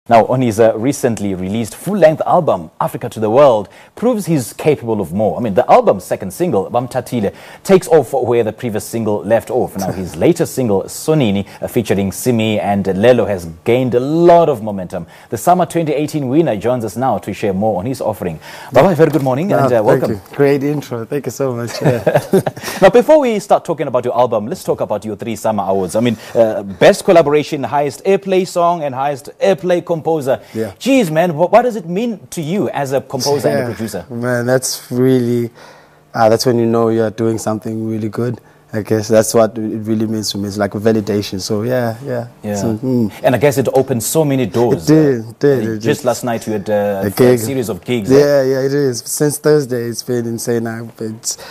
Now, on his recently released full-length album, Africa to the World, proves he's capable of more. I mean, the album's second single, Bamthathile, takes off where the previous single left off. Now, his latest single, Sonini, featuring Simi and Lelo, has gained a lot of momentum. The summer 2018 winner joins us now to share more on his offering. Baba, very good morning and welcome. Thank you. Great intro. Thank you so much. Yeah. Now, before we start talking about your album, let's talk about your 3 summer awards. I mean, best collaboration, highest airplay song, and highest airplay composer. Yeah. Geez, man, what does it mean to you as a composer and a producer? Man, that's really, that's when you know you're doing something really good. I guess that's what it really means to me. It's like a validation. So yeah. So, And I guess it opened so many doors. It did. Just last night you had a series of gigs. Yeah, it is. Since Thursday, it's been insane. I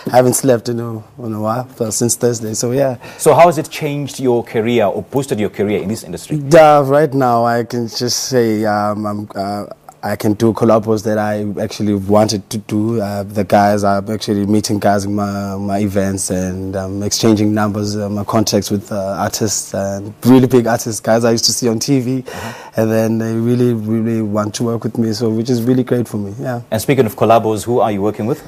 haven't slept in a while, but since Thursday. So yeah. So how has it changed your career or boosted your career in this industry? Right now, I can just say I can do collabos that I actually wanted to do. The guys, I'm actually meeting guys in my events and exchanging numbers, my contacts with artists and really big artists, guys I used to see on TV. And then they really, really want to work with me, so which is really great for me, yeah. And speaking of collabos, who are you working with?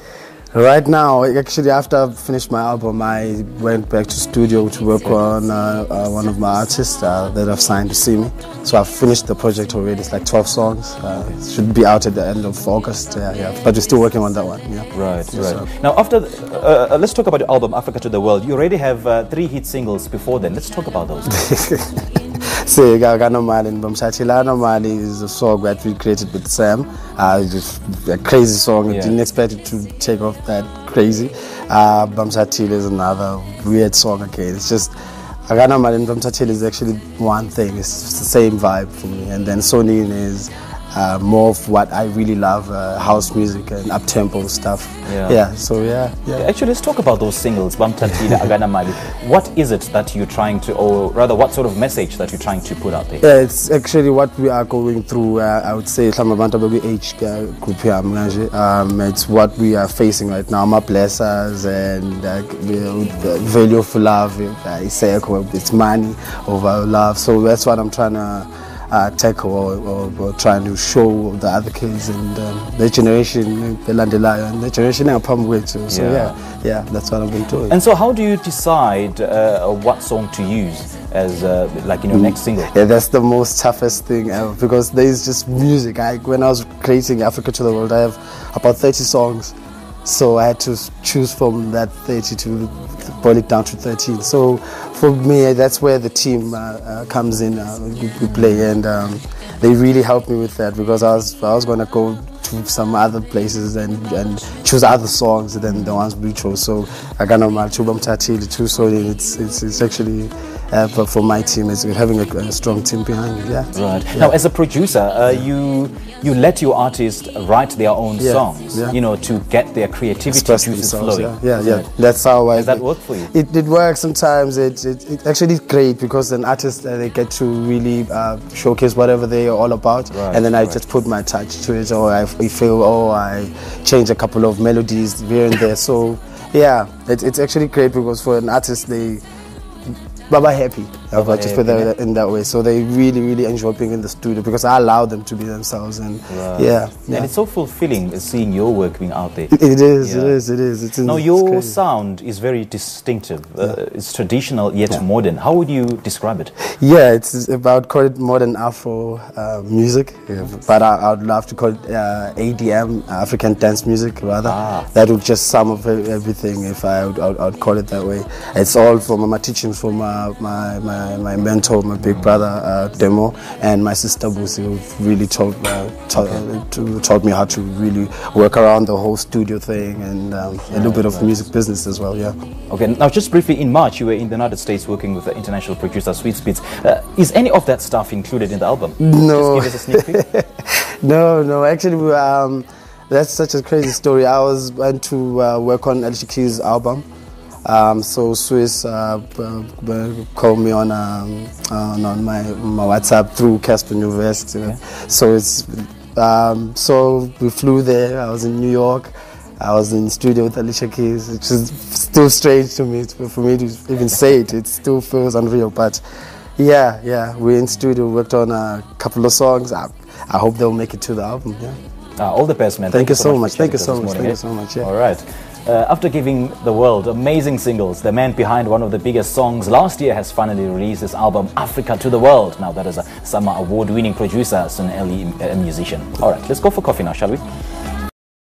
Right now, actually, after I finished my album, I went back to studio to work on one of my artists that I've signed to see me. So I've finished the project already. It's like 12 songs. It should be out at the end of August. Yeah. But we're still working on that one. Yeah. Right. Now, after let's talk about your album, Africa to the World. You already have 3 hit singles before then. Let's talk about those. So Akanomali and Bamthathile. Akanomali is a song that we created with Sam. Just a crazy song. I didn't expect it to take off that crazy. Bamthathile is another weird song again. It's just Akanomali and Bamthathile is actually one thing. It's the same vibe for me. And then Sonini is more of what I really love, house music and up-tempo stuff. So Actually, let's talk about those singles, Bamthathile, Akanomali. What is it that you're trying to, or rather, what sort of message that you're trying to put out there? Yeah, it's actually what we are going through. I would say, age group here. It's what we are facing right now. My blessers and value of love. It's money over love. So that's what I'm trying to tackle or trying to show the other kids and the generation, the Landelayo and the generation I'm with. So that's what I've been doing. And so how do you decide what song to use as like in your next single? Yeah, that's the most toughest thing ever because there's just music. When I was creating Africa to the World, I have about 30 songs. So I had to choose from that 30 to boil it down to 13. So for me, that's where the team comes in. We play, and they really helped me with that because I was going to go to some other places and choose other songs than the ones we chose. So Akanomali, Bamthathile, Sonini. It's actually. But for my team, it's having a strong team behind it. Right. Now, as a producer, you let your artists write their own songs, to get their creativity juices flowing. Yeah. That's how Does that work for you? It works sometimes. It actually is great because an artist they get to really showcase whatever they are all about, and then I just put my touch to it, or I change a couple of melodies here and there. So yeah, it's actually great because for an artist Baba happy. I'll just put that in that way. So they really, really enjoy being in the studio because I allow them to be themselves. And and it's so fulfilling seeing your work being out there. It is. Now your sound is very distinctive. It's traditional yet modern. How would you describe it? Yeah, it's about call it modern Afro music, but I would love to call it ADM, African dance music rather. That would just sum up everything if I would call it that way. It's all from my teachings from my mentor, my big brother Demo, and my sister Busi, who really taught me how to really work around the whole studio thing and a little bit of music business as well. Okay, now just briefly, in March you were in the United States working with the international producer Sweet Spits. Is any of that stuff included in the album? No. Just give us a sneak peek. No, actually that's such a crazy story. I went to work on Alicia Keys' album. So Swiss called me on my WhatsApp through Casper Newvest. So so we flew there. I was in New York. I was in the studio with Alicia Keys, which is still strange to me for me to even say it. It still feels unreal, but yeah. We're in studio, worked on a couple of songs. I hope they'll make it to the album. Yeah. All the best, man. Thank you so for much. Thank you chatting so to us much. this Thank morning, you so much. Yeah. All right. After giving the world amazing singles, the man behind one of the biggest songs last year has finally released his album Africa to the World. Now that is a Summer Award-winning producer, as an early musician. All right, let's go for coffee now, shall we?